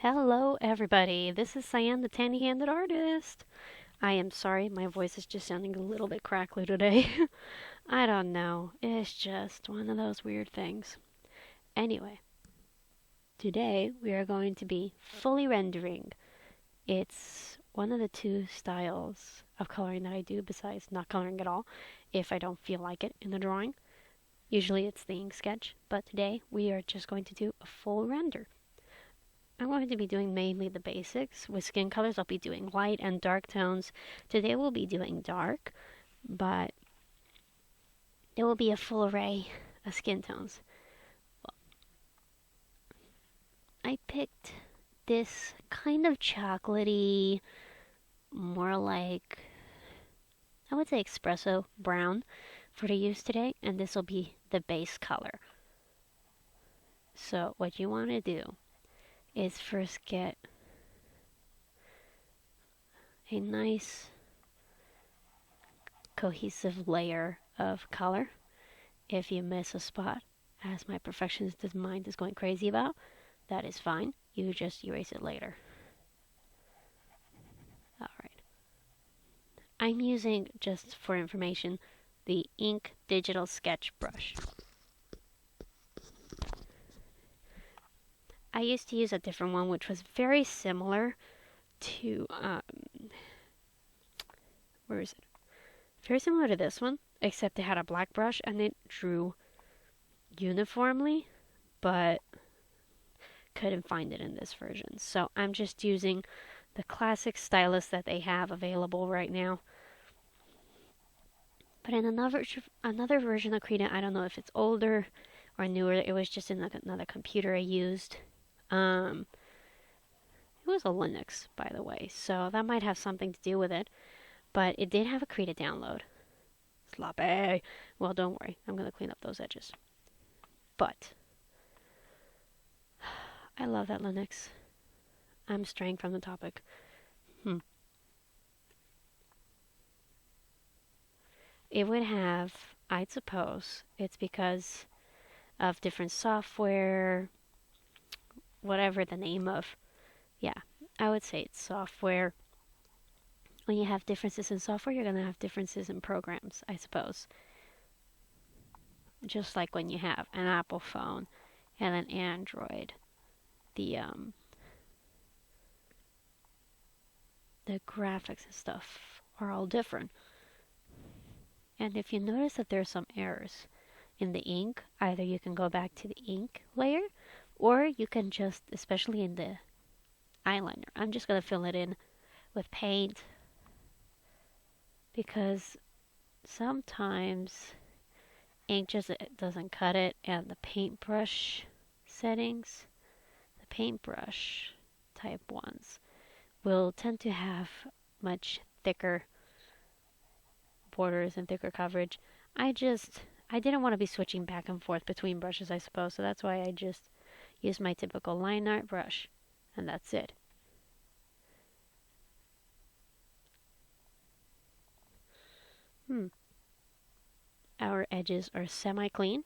Hello, everybody. This is Cyan, the Tanny Handed Artist. I am sorry, my voice is just sounding a little bit crackly today. I don't know. It's just one of those weird things. Anyway, today we are going to be fully rendering. It's one of the two styles of coloring that I do besides not coloring at all if I don't feel like it in the drawing. Usually it's the ink sketch, but today we are just going to do a full render. I'm going to be doing mainly the basics. With skin colors, I'll be doing light and dark tones. Today we'll be doing dark, but there will be a full array of skin tones. I picked this kind of chocolatey, more like, I would say espresso brown for the use today, and this will be the base color. So what you want to do is first get a nice cohesive layer of color. If you miss a spot, as my perfectionist mind is going crazy about, that is fine. You just erase it later. Alright. I'm using, just for information, the ink digital sketch brush. I used to use a different one which was very similar to, where is it? Very similar to this one, except it had a black brush and it drew uniformly, but couldn't find it in this version. So I'm just using the classic stylus that they have available right now. But in another version of Krita, I don't know if it's older or newer. It was just in another computer I used. It was a Linux, by the way, so that might have something to do with it. But it did have a Krita download. Sloppy. Well, don't worry. I'm going to clean up those edges. But I love that Linux. I'm straying from the topic. It would have, I'd suppose, it's because of different software, whatever the name of. Yeah, I would say it's software. When you have differences in software, you're going to have differences in programs, I suppose. Just like when you have an Apple phone and an Android. The graphics and stuff are all different. And if you notice that there's some errors in the ink, either you can go back to the ink layer, or you can just, especially in the eyeliner, I'm just going to fill it in with paint, because sometimes ink just doesn't cut it, and the paintbrush settings, the paintbrush type ones, will tend to have much thicker borders and thicker coverage. I didn't want to be switching back and forth between brushes, I suppose, so that's why I just use my typical line art brush, and that's it. Our edges are semi-clean.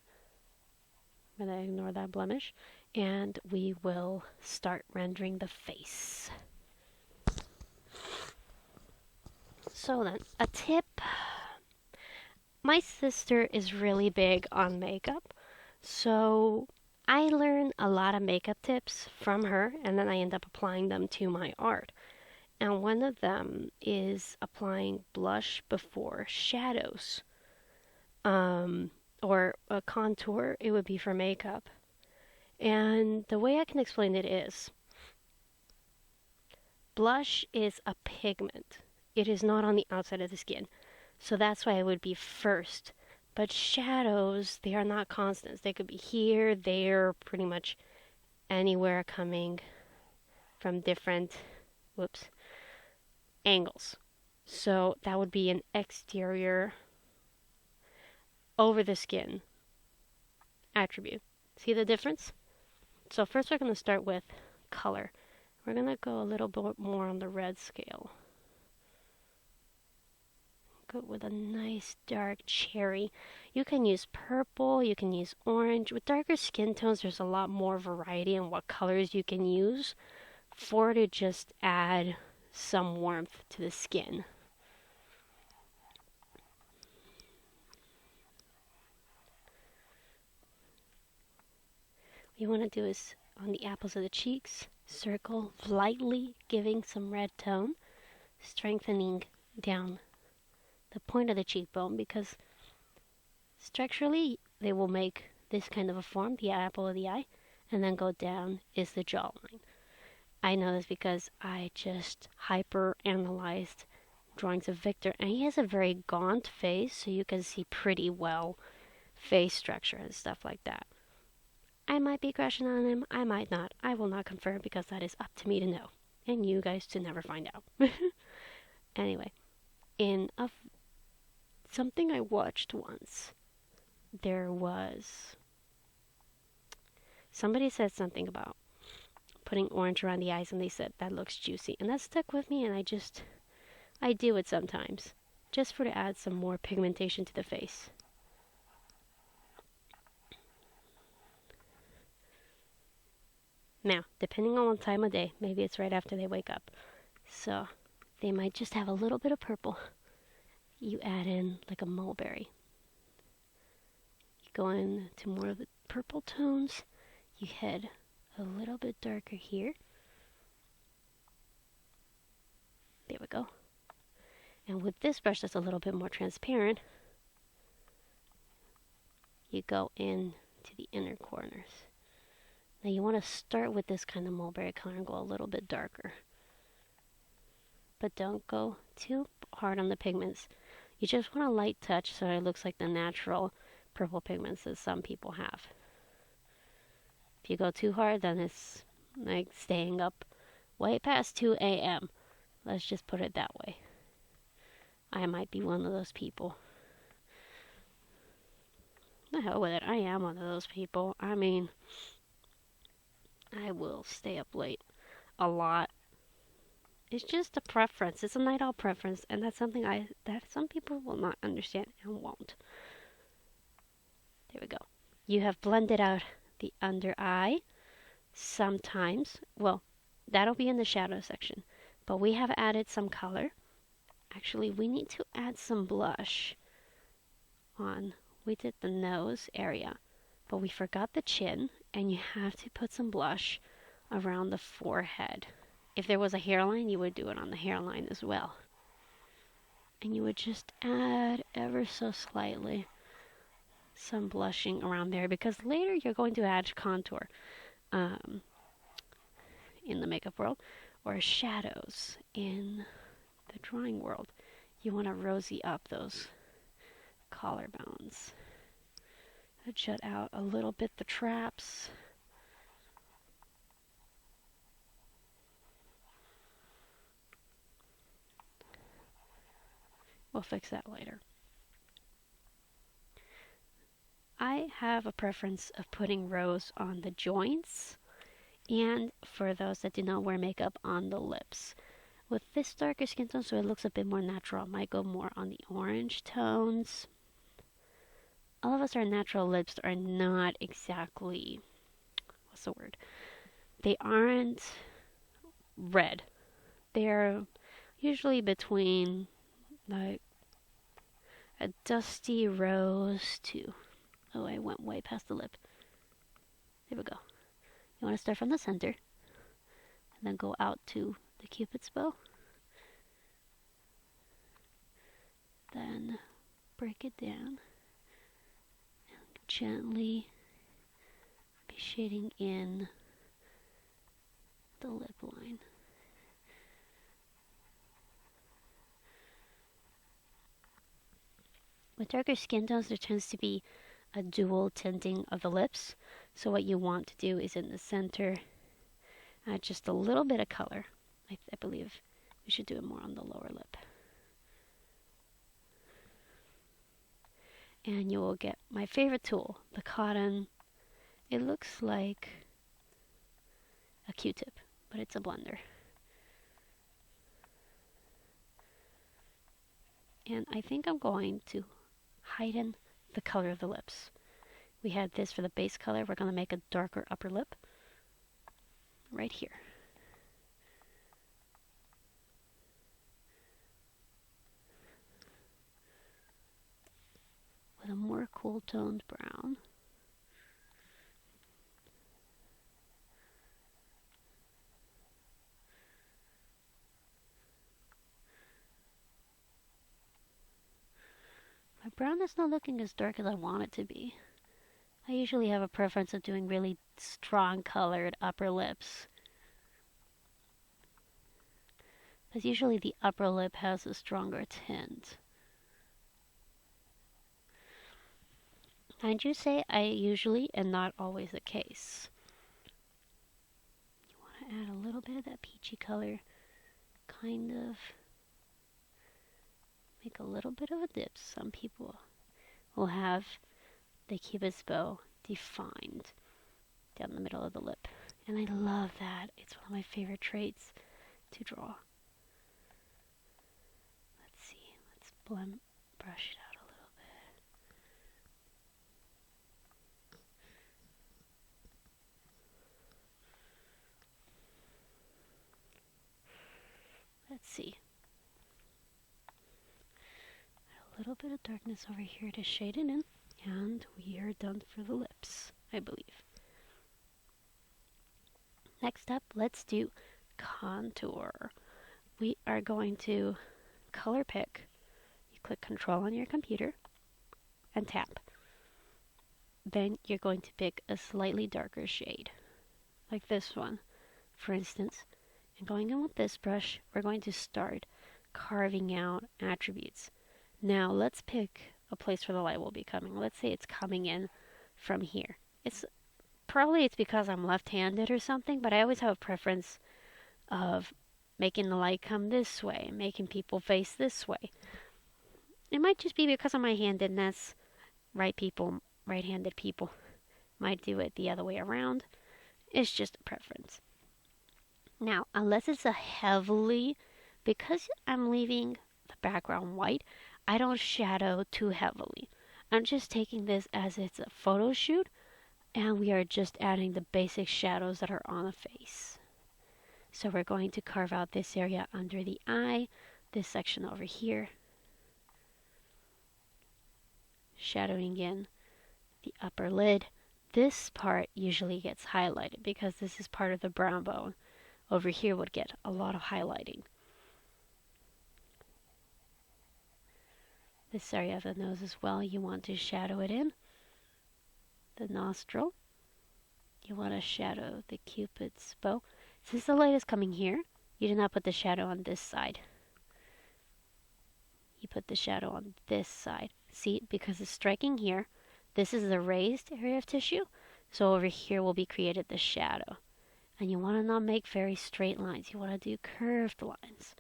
I'm going to ignore that blemish, and we will start rendering the face. So then, a tip. My sister is really big on makeup, so I learn a lot of makeup tips from her, and then I end up applying them to my art. And one of them is applying blush before shadows. Or a contour, it would be for makeup. And the way I can explain it is, blush is a pigment. It is not on the outside of the skin. So that's why it would be first. But shadows, they are not constants. They could be here, there, pretty much anywhere, coming from different, angles. So that would be an exterior, over the skin attribute. See the difference? So first we're going to start with color. We're going to go a little bit more on the red scale. Go with a nice dark cherry. You can use purple, you can use orange. With darker skin tones, there's a lot more variety in what colors you can use for to just add some warmth to the skin. What you want to do is on the apples of the cheeks, circle lightly, giving some red tone, strengthening down the point of the cheekbone because structurally they will make this kind of a form, the apple of the eye, and then go down is the jawline. I know this because I just hyper analyzed drawings of Victor, and he has a very gaunt face, so you can see pretty well face structure and stuff like that. I might be crushing on him, I might not. I will not confirm because that is up to me to know, and you guys to never find out. Anyway, in something I watched once, there was somebody said something about putting orange around the eyes, and they said that looks juicy, and that stuck with me, and I do it sometimes just for to add some more pigmentation to the face. Now, depending on what time of day, maybe it's right after they wake up, so they might just have a little bit of purple. You add in like a mulberry. You go into more of the purple tones. You head a little bit darker here. There we go. And with this brush that's a little bit more transparent, you go in to the inner corners. Now you want to start with this kind of mulberry color and go a little bit darker. But don't go too hard on the pigments. You just want a light touch so it looks like the natural purple pigments that some people have. If you go too hard, then it's like staying up way past 2 a.m. Let's just put it that way. I might be one of those people. The hell with it, I am one of those people. I mean, I will stay up late a lot. It's just a preference. It's a night owl preference, and that's something that some people will not understand and won't. There we go. You have blended out the under eye. Sometimes, well, that'll be in the shadow section, but we have added some color. Actually, we need to add some blush on. We did the nose area, but we forgot the chin, and you have to put some blush around the forehead. If there was a hairline, you would do it on the hairline as well. And you would just add ever so slightly some blushing around there because later you're going to add contour in the makeup world or shadows in the drawing world. You want to rosy up those collarbones. Jut out a little bit the traps. We'll fix that later. I have a preference of putting rose on the joints and for those that do not wear makeup on the lips. With this darker skin tone so it looks a bit more natural, I might go more on the orange tones. All of us, our natural lips are not exactly, what's the word? They aren't red. They're usually between like a dusty rose to, oh, I went way past the lip. There we go. You want to start from the center and then go out to the Cupid's bow. Then break it down and gently be shading in the lip line. With darker skin tones, there tends to be a dual tinting of the lips. So what you want to do is in the center, add just a little bit of color. I believe we should do it more on the lower lip. And you will get my favorite tool, the cotton. It looks like a Q-tip, but it's a blender. And I think I'm going to heighten the color of the lips. We had this for the base color. We're going to make a darker upper lip right here. cool toned brown. My brown is not looking as dark as I want it to be. I usually have a preference of doing really strong colored upper lips, because usually the upper lip has a stronger tint. I do say I usually and not always the case. You want to add a little bit of that peachy color, kind of make a little bit of a dip. Some people will have the cupid's bow defined down the middle of the lip, and I love that. It's one of my favorite traits to draw. Let's see, let's brush it out a little bit. Let's see. A little bit of darkness over here to shade it in, and we are done for the lips, I believe. Next up, let's do contour. We are going to color pick. You click Control on your computer and tap. Then you're going to pick a slightly darker shade, like this one, for instance. And going in with this brush, we're going to start carving out attributes. Now let's pick a place where the light will be coming. Let's say it's coming in from here. It's because I'm left-handed or something, but I always have a preference of making the light come this way, making people face this way. It might just be because of my handedness. Right-handed people might do it the other way around. It's just a preference. Now, unless it's because I'm leaving the background white, I don't shadow too heavily. I'm just taking this as it's a photo shoot, and we are just adding the basic shadows that are on the face. So we're going to carve out this area under the eye, this section over here, shadowing in the upper lid. This part usually gets highlighted because this is part of the brow bone. Over here would get a lot of highlighting. This area of the nose as well, you want to shadow it in. The nostril, you want to shadow the cupid's bow. Since the light is coming here, you do not put the shadow on this side. You put the shadow on this side. See, because it's striking here, this is the raised area of tissue, so over here will be created the shadow. And you want to not make very straight lines. You want to do curved lines,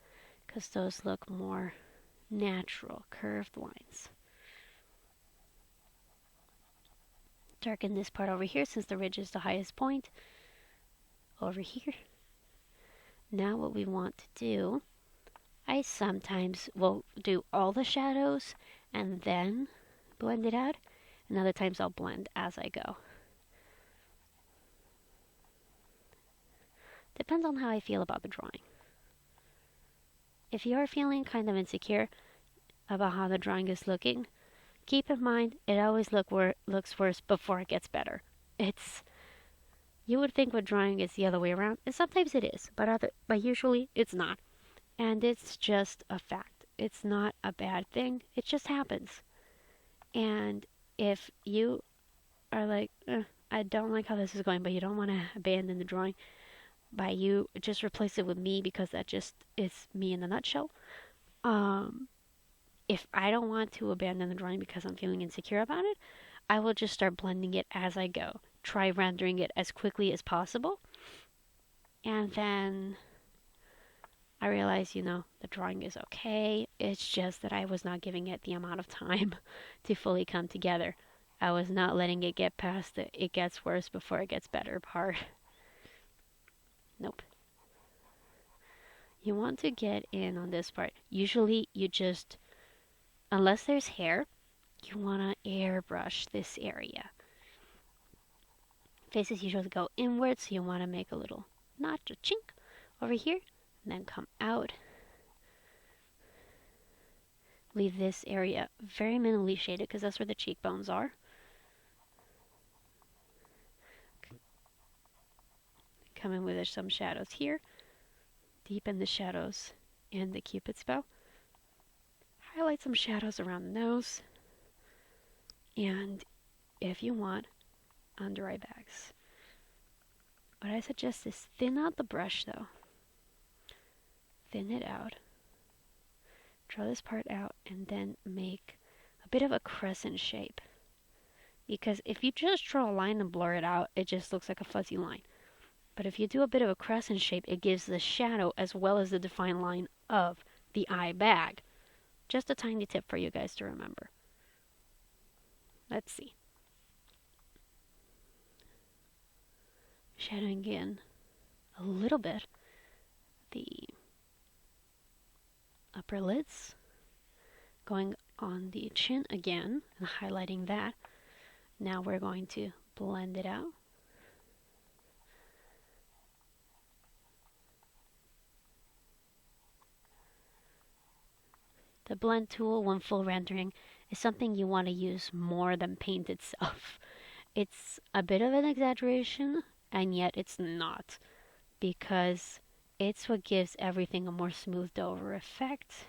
because those look more natural, curved lines. Darken this part over here since the ridge is the highest point. Over here. Now what we want to do, I sometimes will do all the shadows and then blend it out, and other times I'll blend as I go. Depends on how I feel about the drawing. If you are feeling kind of insecure about how the drawing is looking, keep in mind it always looks worse before it gets better. You would think with drawing it's the other way around, and sometimes it is, but usually it's not. And it's just a fact. It's not a bad thing. It just happens. And if you are like, I don't like how this is going, but you don't want to abandon the drawing, by you just replace it with me, because that just is me in a nutshell. If I don't want to abandon the drawing because I'm feeling insecure about it, I will just start blending it as I go. Try rendering it as quickly as possible. And then I realize, the drawing is okay. It's just that I was not giving it the amount of time to fully come together. I was not letting it get past the it gets worse before it gets better part. Nope. You want to get in on this part. Usually you just, unless there's hair, you want to airbrush this area. Faces usually go inwards, so you want to make a little notch, a chink over here, and then come out. leave this area very minimally shaded because that's where the cheekbones are. Come in with some shadows here. Deepen the shadows in the Cupid's bow. Highlight some shadows around the nose. And if you want, under eye bags. What I suggest is thin out the brush though. Thin it out. Draw this part out and then make a bit of a crescent shape. Because if you just draw a line and blur it out, it just looks like a fuzzy line. But if you do a bit of a crescent shape, it gives the shadow as well as the defined line of the eye bag. Just a tiny tip for you guys to remember. Let's see. Shadowing in a little bit the upper lids, going on the chin again and highlighting that. Now we're going to blend it out. The blend tool, when full rendering, is something you want to use more than paint itself. It's a bit of an exaggeration, and yet it's not, because it's what gives everything a more smoothed over effect.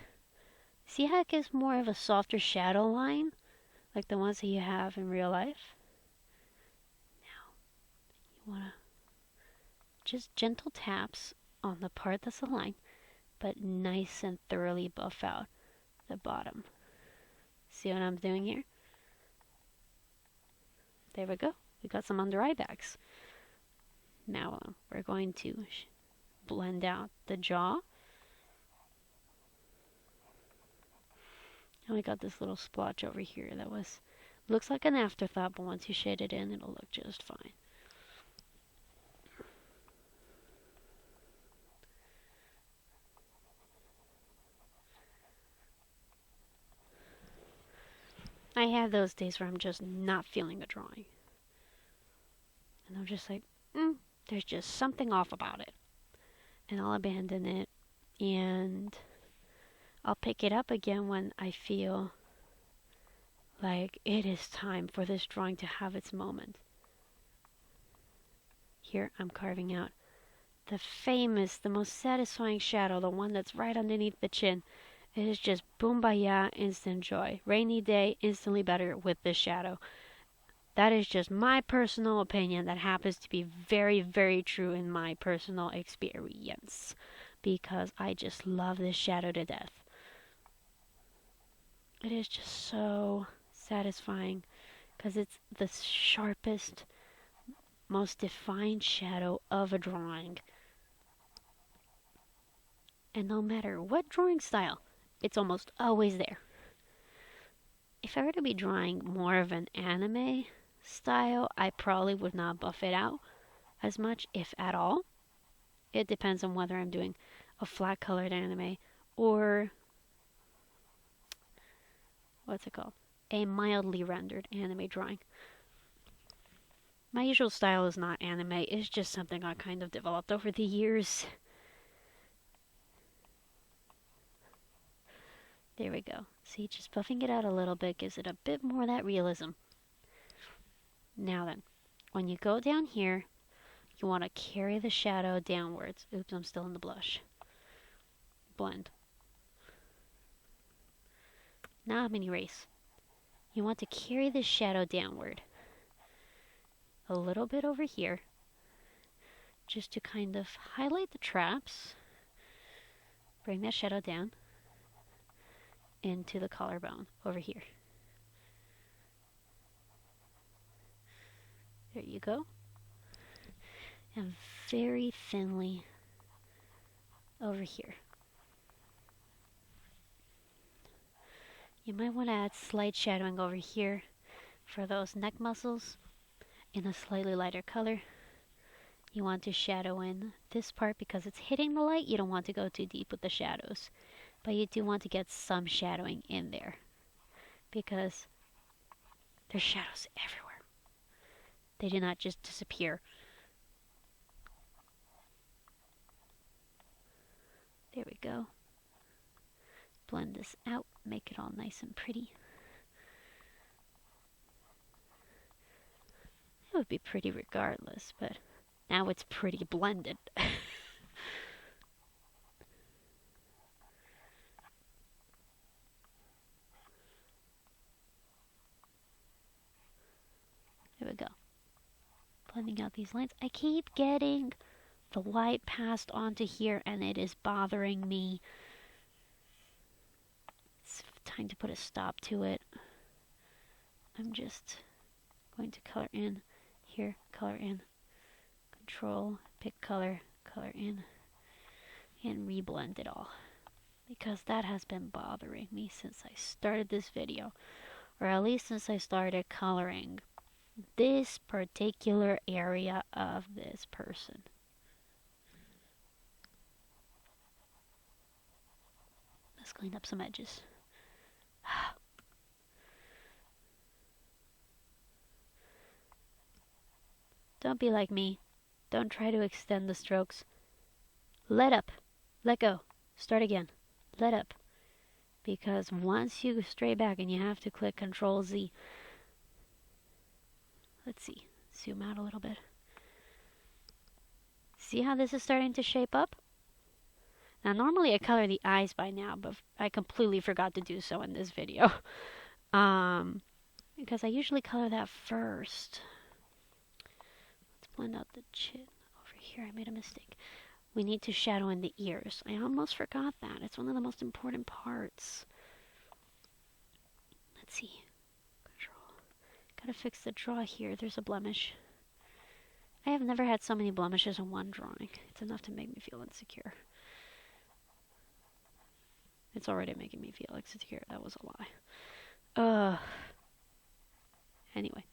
See how it gives more of a softer shadow line, like the ones that you have in real life? Now, you want to just gentle taps on the part that's aligned, but nice and thoroughly buff out the bottom. See what I'm doing here? There we go. We got some under eye bags. Now we're going to blend out the jaw. And we got this little splotch over here that looks like an afterthought, but once you shade it in, it'll look just fine. I have those days where I'm just not feeling a drawing. And I'm just like, there's just something off about it. And I'll abandon it. And I'll pick it up again when I feel like it is time for this drawing to have its moment. Here I'm carving out the famous, the most satisfying shadow, the one that's right underneath the chin. It is just boom-ba-ya, instant joy. Rainy day, instantly better with this shadow. That is just my personal opinion that happens to be very, very true in my personal experience. Because I just love this shadow to death. It is just so satisfying because it's the sharpest, most defined shadow of a drawing. And no matter what drawing style, it's almost always there. If I were to be drawing more of an anime style, I probably would not buff it out as much, if at all. It depends on whether I'm doing a flat colored anime or what's it called? A mildly rendered anime drawing. My usual style is not anime, it's just something I kind of developed over the years. There we go. See, just buffing it out a little bit gives it a bit more of that realism. Now then, when you go down here, you want to carry the shadow downwards. Oops, I'm still in the blush. Blend. Now I'm in erase. You want to carry the shadow downward. A little bit over here. Just to kind of highlight the traps. Bring that shadow down into the collarbone over here. There you go. And very thinly over here. You might want to add slight shadowing over here for those neck muscles in a slightly lighter color. You want to shadow in this part because it's hitting the light. You don't want to go too deep with the shadows. But you do want to get some shadowing in there because there's shadows everywhere. They do not just disappear. There we go. Blend this out make it all nice and pretty. It would be pretty regardless, but now it's pretty blended. There we go. Blending out these lines. I keep getting the white passed onto here and it is bothering me. It's time to put a stop to it. I'm just going to color in here, color in, control, pick color, color in, and reblend it all. Because that has been bothering me since I started this video. Or at least since I started coloring this particular area of this person. Let's clean up some edges. Don't be like me. Don't try to extend the strokes. Let up. Let go. Start again. Let up. Because once you stray back and you have to click Control Z. Let's see. Zoom out a little bit. See how this is starting to shape up? Now normally I color the eyes by now, but I completely forgot to do so in this video. Because I usually color that first. Let's blend out the chin. Over here I made a mistake. We need to shadow in the ears. I almost forgot that. It's one of the most important parts. Let's see. Control. Gotta fix the draw here. There's a blemish. I have never had so many blemishes in one drawing. It's enough to make me feel insecure. It's already making me feel insecure. That was a lie. Anyway.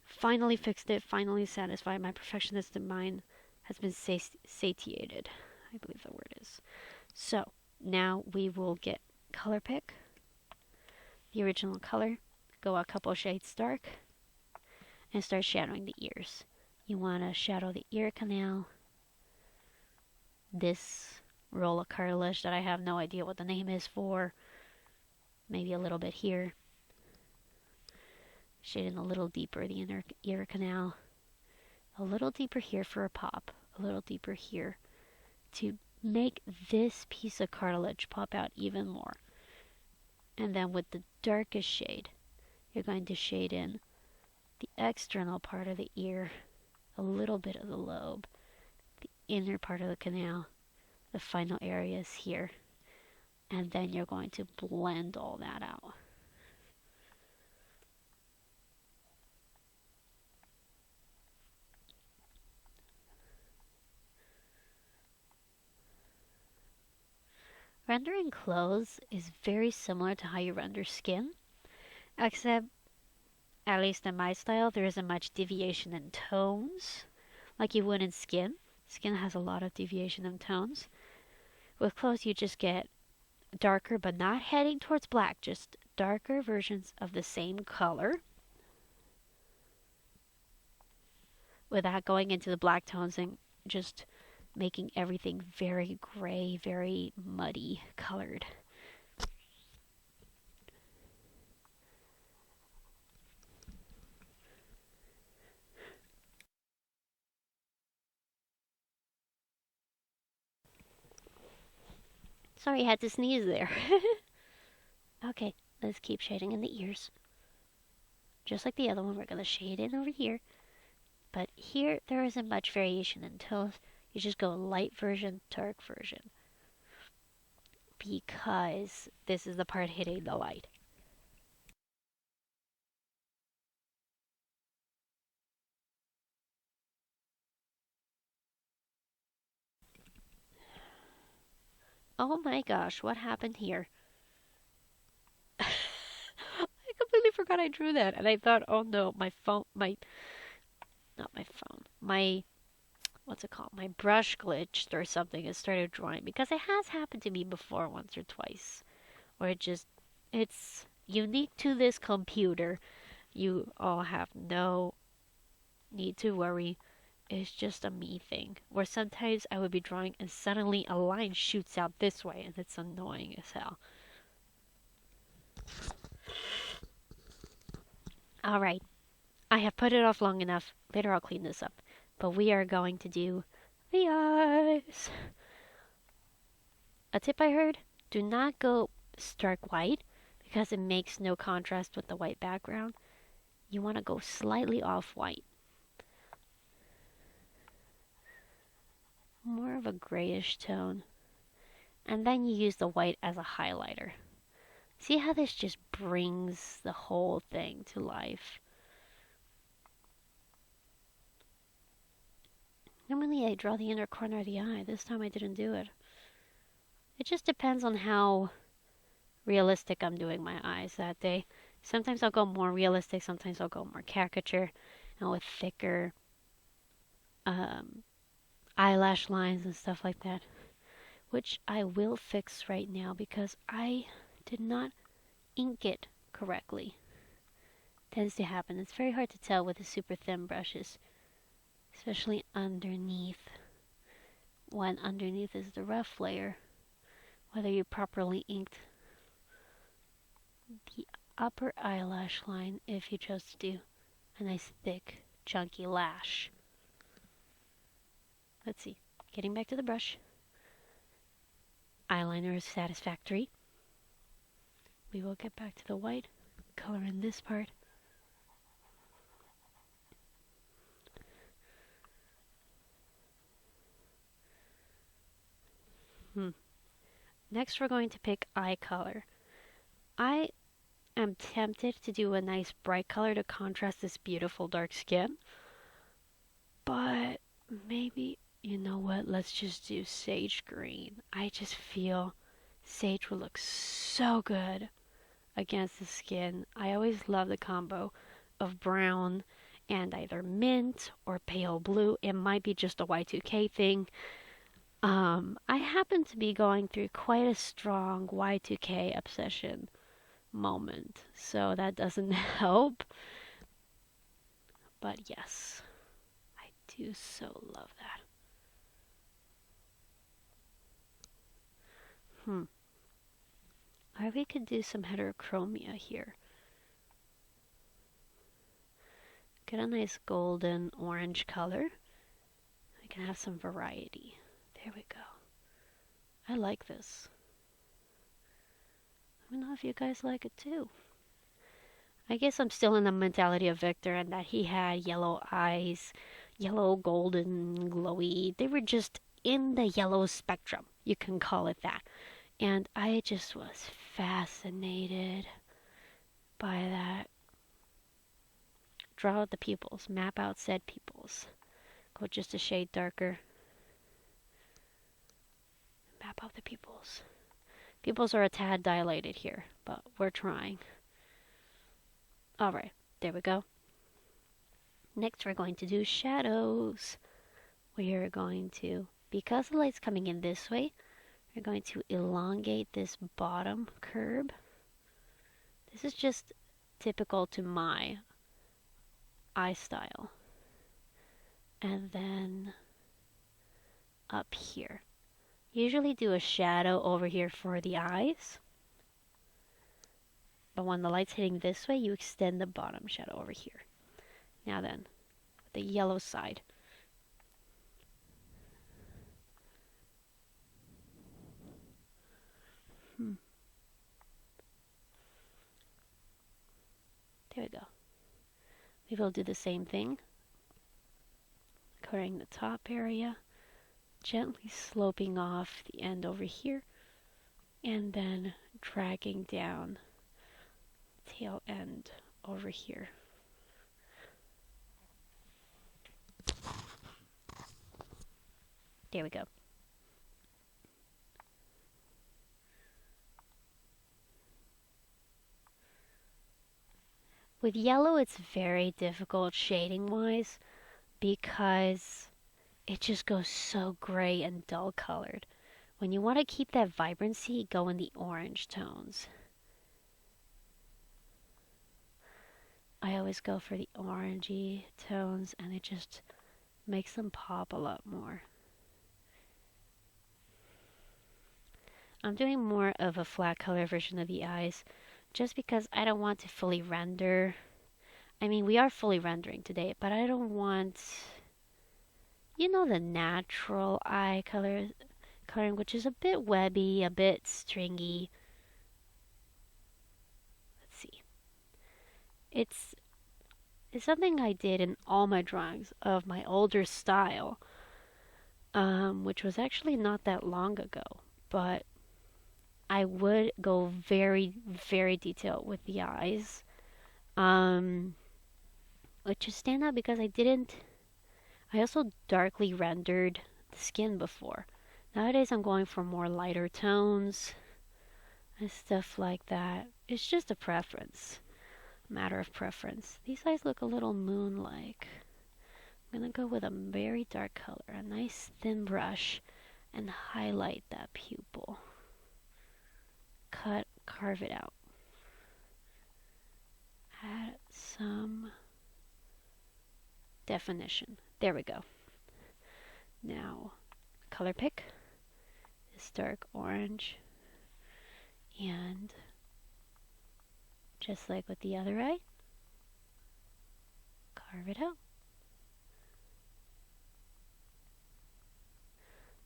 Finally fixed it. Finally satisfied. My perfectionist mind has been satiated. I believe the word is. So, now we will get color pick. The original color. Go a couple shades dark. And start shadowing the ears. You want to shadow the ear canal. This roll of cartilage that I have no idea what the name is for. Maybe a little bit here. Shade in a little deeper the inner ear canal. A little deeper here for a pop. A little deeper here to make this piece of cartilage pop out even more. And then with the darkest shade, you're going to shade in the external part of the ear, a little bit of the lobe, the inner part of the canal, the final areas here, and then you're going to blend all that out. Rendering clothes is very similar to how you render skin, except, at least in my style, there isn't much deviation in tones like you would in skin. Skin has a lot of deviation in tones. With clothes, you just get darker, but not heading towards black, just darker versions of the same color without going into the black tones and just making everything very gray, very muddy colored. Sorry, I had to sneeze there. Okay, let's keep shading in the ears. Just like the other one, we're going to shade in over here. But here, there isn't much variation in tones. You just go light version, dark version. Because this is the part hitting the light. Oh my gosh, what happened here? I completely forgot I drew that. And I thought, oh no, my phone, not my phone, what's it called? My brush glitched or something and started drawing. Because it has happened to me before once or twice. Or it's unique to this computer. You all have no need to worry. It's just a me thing. Where sometimes I would be drawing and suddenly a line shoots out this way and it's annoying as hell. Alright, I have put it off long enough. Later I'll clean this up. But we are going to do the eyes. A tip I heard, do not go stark white because it makes no contrast with the white background. You want to go slightly off white. More of a grayish tone. And then you use the white as a highlighter. See how this just brings the whole thing to life? Normally I draw the inner corner of the eye. This time I didn't do it. It just depends on how realistic I'm doing my eyes that day. Sometimes I'll go more realistic, sometimes I'll go more caricature, and with thicker um, eyelash lines and stuff like that, which I will fix right now because I did not ink it correctly. Tends to happen. It's very hard to tell with the super thin brushes, especially underneath, when underneath is the rough layer, whether you properly inked the upper eyelash line if you chose to do a nice thick chunky lash. Let's see, getting back to the brush. Eyeliner is satisfactory. We will get back to the white color in this part. Next we're going to pick eye color. I am tempted to do a nice bright color to contrast this beautiful dark skin. But maybe, you know what, let's just do sage green. I just feel sage will look so good against the skin. I always love the combo of brown and either mint or pale blue. It might be just a Y2K thing. I happen to be going through quite a strong Y2K obsession moment, so that doesn't help. But yes, I do so love that. Or we could do some heterochromia here. Get a nice golden orange color. We can have some variety. There we go. I like this. Let me know if you guys like it too. I guess I'm still in the mentality of Victor and that he had yellow eyes, yellow, golden, glowy. They were just in the yellow spectrum. You can call it that. And I just was fascinated by that. Draw out the pupils. Map out said pupils. Go just a shade darker. Map out the pupils. Pupils are a tad dilated here, but we're trying. Alright, there we go. Next we're going to do shadows. We are going to, because the light's coming in this way, we're going to elongate this bottom curve. This is just typical to my eye style. And then up here. Usually do a shadow over here for the eyes. But when the light's hitting this way, you extend the bottom shadow over here. Now then, the yellow side. There we go. We will do the same thing. Covering the top area. Gently sloping off the end over here. And then dragging down tail end over here. There we go. With yellow, it's very difficult shading wise because it just goes so gray and dull colored. When you want to keep that vibrancy, go in the orange tones. I always go for the orangey tones and it just makes them pop a lot more. I'm doing more of a flat color version of the eyes just because I don't want to fully render. I mean, we are fully rendering today, but I don't want, the natural eye coloring, which is a bit webby, a bit stringy. Let's see. It's it's something I did in all my drawings of my older style, which was actually not that long ago, but I would go very, very detailed with the eyes, um, which just stand out because I also darkly rendered the skin before. Nowadays I'm going for more lighter tones and stuff like that. It's just a preference, matter of preference. These eyes look a little moon-like. I'm gonna go with a very dark color, a nice thin brush, and highlight that pupil. Carve it out. Add some definition. There we go. Now, color pick is dark orange, and just like with the other eye, carve it out.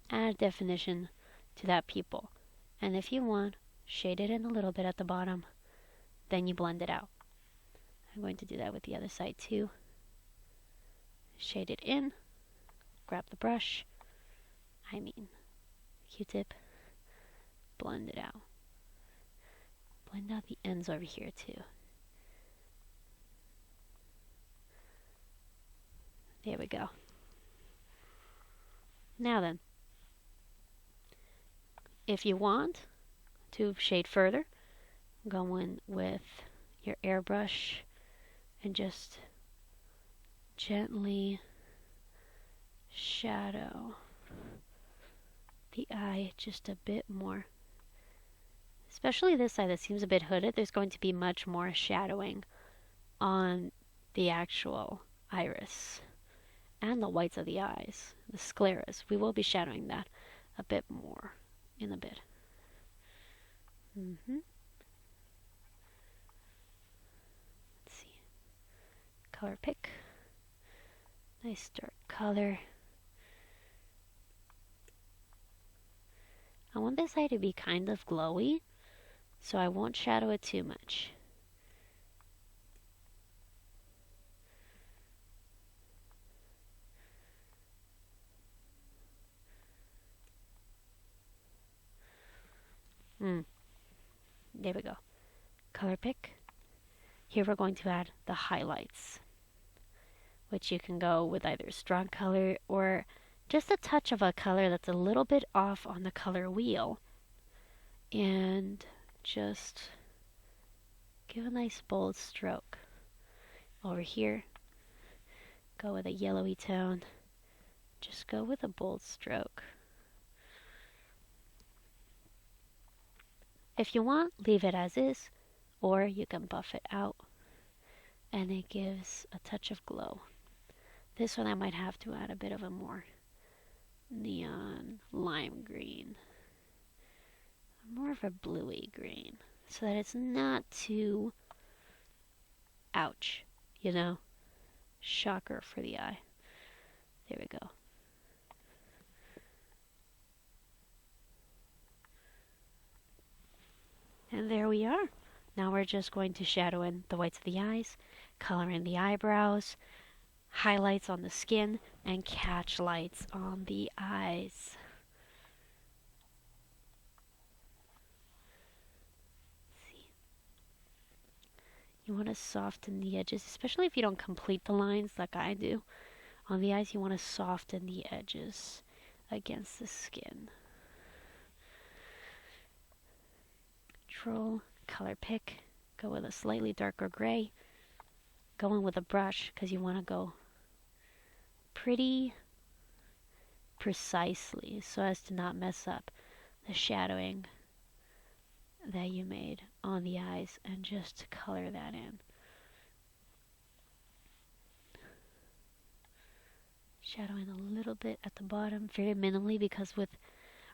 Add definition to that pupil, and if you want, shade it in a little bit at the bottom, then you blend it out. I'm going to do that with the other side too. Shade it in, grab the brush, Q-tip, blend it out. Blend out the ends over here too. There we go. Now then, if you want to shade further, go in with your airbrush and just gently shadow the eye just a bit more. Especially this eye that seems a bit hooded, there's going to be much more shadowing on the actual iris and the whites of the eyes, the scleras. We will be shadowing that a bit more in a bit. Let's see. Color pick. Nice dark color. I want this eye to be kind of glowy, so I won't shadow it too much. There we go. Color pick. Here we're going to add the highlights, which you can go with either strong color or just a touch of a color that's a little bit off on the color wheel. And just give a nice bold stroke. Over here, go with a yellowy tone. Just go with a bold stroke. If you want, leave it as is, or you can buff it out, and it gives a touch of glow. This one I might have to add a bit of a more neon lime green, more of a bluey green, so that it's not too ouch, shocker for the eye. There we go. And there we are. Now we're just going to shadow in the whites of the eyes, color in the eyebrows, highlights on the skin, and catch lights on the eyes. Let's see. You want to soften the edges, especially if you don't complete the lines like I do. On the eyes, you want to soften the edges against the skin. Control, color pick, go with a slightly darker gray. Go in with a brush because you want to go pretty precisely so as to not mess up the shadowing that you made on the eyes, and just color that in. Shadowing a little bit at the bottom, very minimally, because with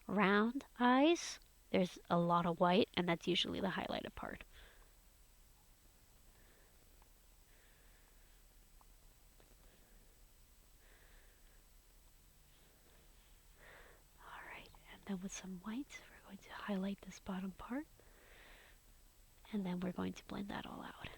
round eyes, there's a lot of white, and that's usually the highlighted part. then with some white, we're going to highlight this bottom part. And then we're going to blend that all out.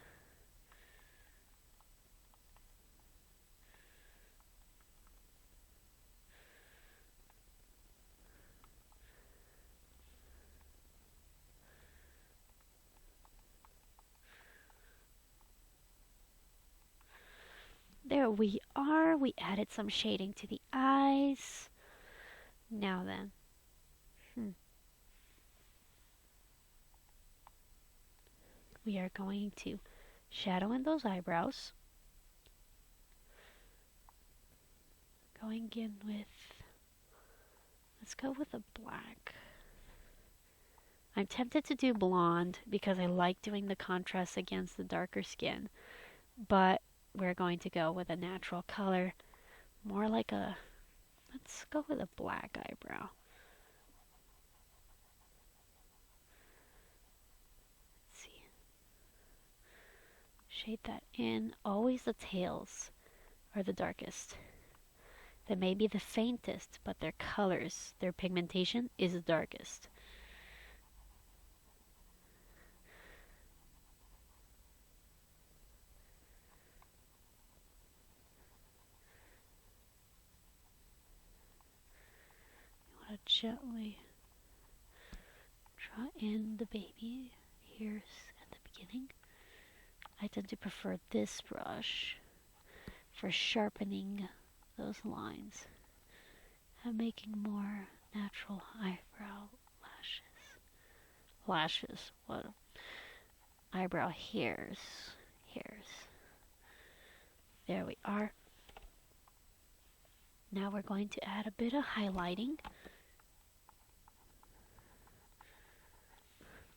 There we are. We added some shading to the eyes. Now then. We are going to shadow in those eyebrows. Going in with, let's go with a black. I'm tempted to do blonde because I like doing the contrast against the darker skin, but we're going to go with a natural color, more like a, let's go with a black eyebrow. Let's see. Shade that in. Always the tails are the darkest. They may be the faintest, but their colors, their pigmentation is the darkest. You want to gently draw in the baby hairs at the beginning. I tend to prefer this brush for sharpening those lines and making more natural eyebrow lashes. Lashes, what? Eyebrow hairs. Hairs. There we are. Now we're going to add a bit of highlighting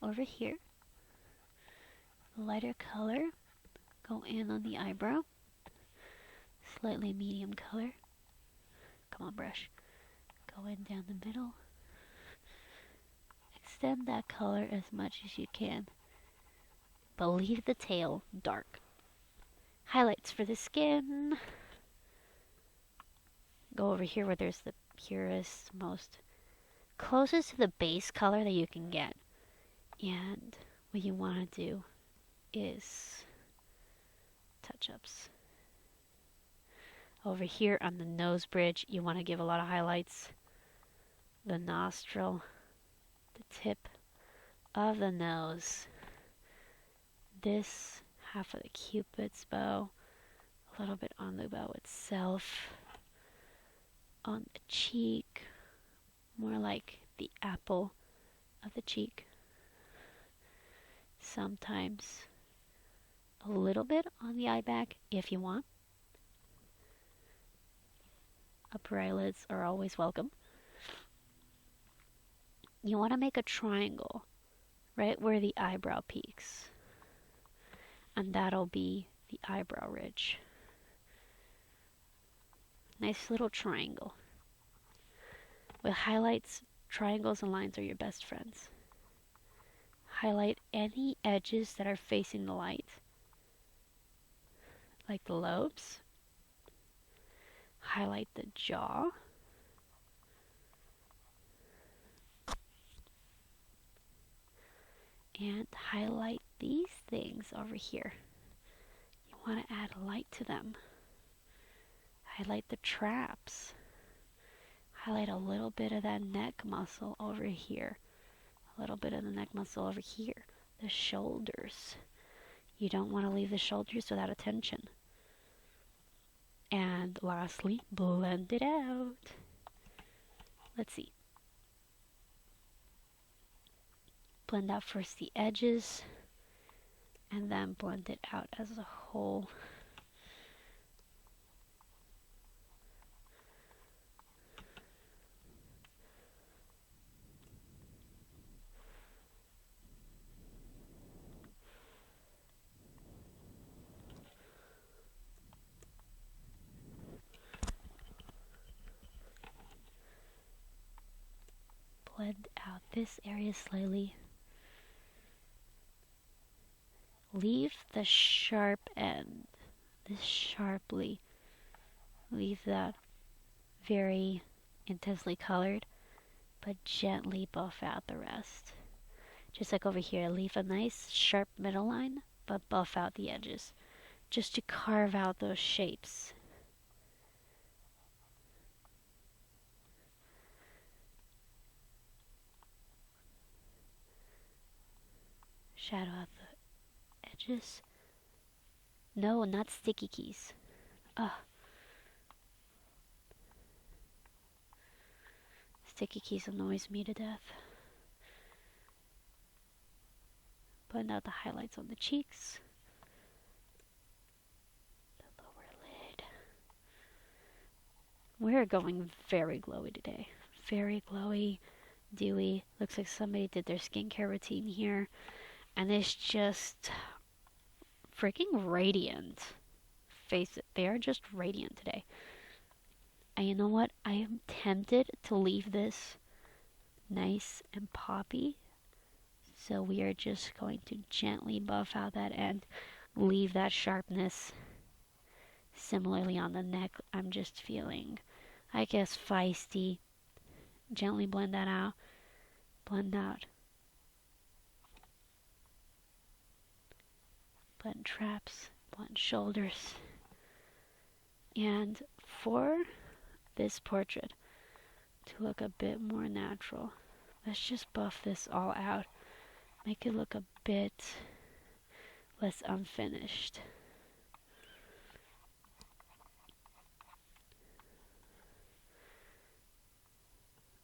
over here. Lighter color, go in on the eyebrow. Slightly medium color. Come on, brush. Go in down the middle. Extend that color as much as you can, but leave the tail dark. Highlights for the skin. Go over here where there's the purest, most closest to the base color that you can get. And what you want to do is touch-ups. Over here on the nose bridge, you want to give a lot of highlights. The nostril, the tip of the nose, this half of the cupid's bow, a little bit on the bow itself, on the cheek, more like the apple of the cheek. Sometimes a little bit on the eye back if you want. Upper eyelids are always welcome. You want to make a triangle right where the eyebrow peaks, and that'll be the eyebrow ridge. Nice little triangle. With highlights, triangles and lines are your best friends. Highlight any edges that are facing the light, like the lobes. Highlight the jaw. And highlight these things over here. You want to add light to them. Highlight the traps. Highlight a little bit of that neck muscle over here. A little bit of the neck muscle over here. The shoulders. You don't want to leave the shoulders without attention. And lastly, blend it out. Let's see. Blend out first the edges, and then blend it out as a whole. Blend out this area slightly. Leave the sharp end, this sharply. Leave that very intensely colored, but gently buff out the rest. Just like over here, leave a nice sharp middle line, but buff out the edges, just to carve out those shapes. Shadow out the edges. No, not sticky keys. Ugh. Sticky keys annoys me to death. Blend out the highlights on the cheeks. The lower lid. We're going very glowy today. Very glowy, dewy. Looks like somebody did their skincare routine here. And it's just freaking radiant. Face it, they are just radiant today. And you know what? I am tempted to leave this nice and poppy. So we are just going to gently buff out that end. Leave that sharpness. Similarly on the neck, I'm just feeling, I guess, feisty. Gently blend that out. Blend out. Blend traps. Blend shoulders. And for this portrait to look a bit more natural, let's just buff this all out. Make it look a bit less unfinished.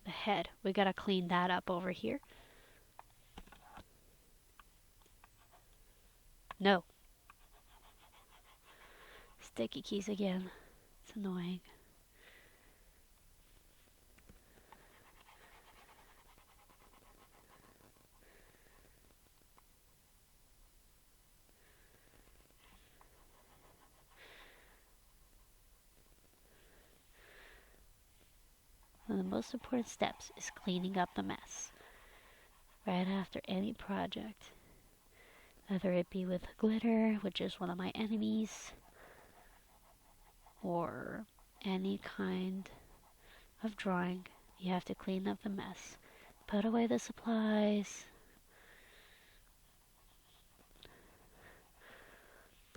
The head, we gotta clean that up over here. No. Sticky keys again. It's annoying. One of the most important steps is cleaning up the mess. Right after any project. Whether it be with glitter, which is one of my enemies, or any kind of drawing, you have to clean up the mess. Put away the supplies.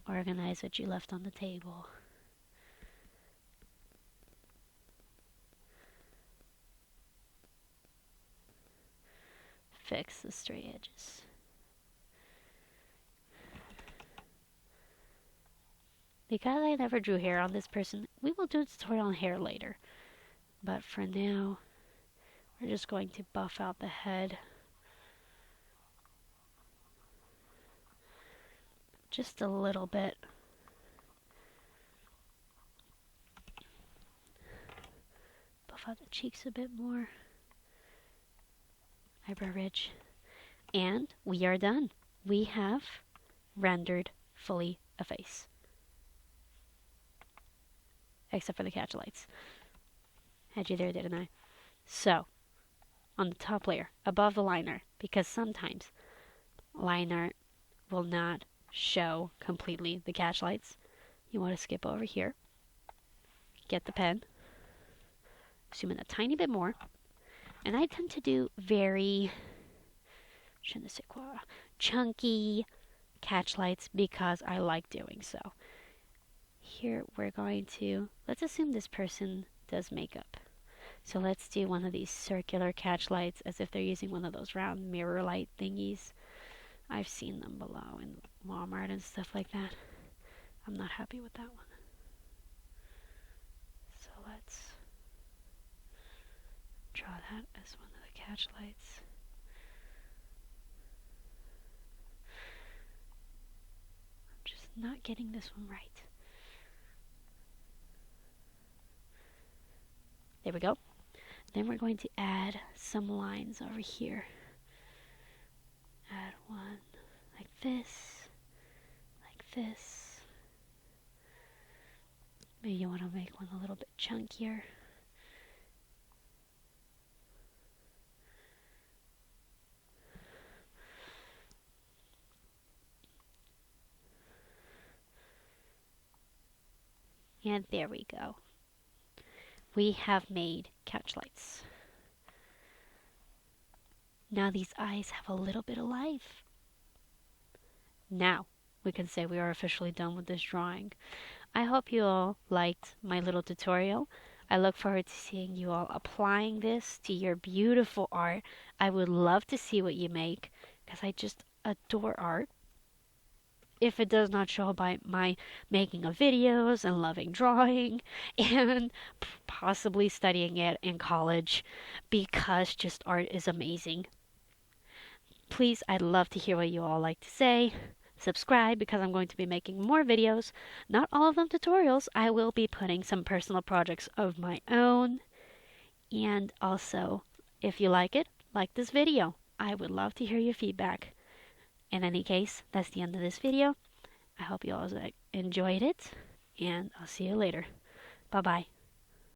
Organize what you left on the table. Fix the stray edges. Because I never drew hair on this person, we will do a tutorial on hair later. But for now, we're just going to buff out the head. Just a little bit. Buff out the cheeks a bit more. Eyebrow ridge. And we are done. We have rendered fully a face. Except for the catch lights. Had you there, didn't I? So, on the top layer, above the liner, because sometimes liner will not show completely the catch lights, you want to skip over here, get the pen, zoom in a tiny bit more, and I tend to do very, je ne sais quoi, chunky catch lights because I like doing so. Here we're going to, let's assume this person does makeup. So let's do one of these circular catch lights as if they're using one of those round mirror light thingies. I've seen them below in Walmart and stuff like that. I'm not happy with that one. So let's draw that as one of the catch lights. I'm just not getting this one right. There we go. Then we're going to add some lines over here. Add one like this, like this. Maybe you want to make one a little bit chunkier. And there we go. We have made catch lights. Now these eyes have a little bit of life. Now we can say we are officially done with this drawing. I hope you all liked my little tutorial. I look forward to seeing you all applying this to your beautiful art. I would love to see what you make because I just adore art. If it does not show by my making of videos and loving drawing and possibly studying it in college because just art is amazing. Please, I'd love to hear what you all like to say. Subscribe because I'm going to be making more videos. Not all of them tutorials. I will be putting some personal projects of my own. And also, if you like it, like this video. I would love to hear your feedback. In any case, that's the end of this video. I hope you all enjoyed it, and I'll see you later. Bye-bye.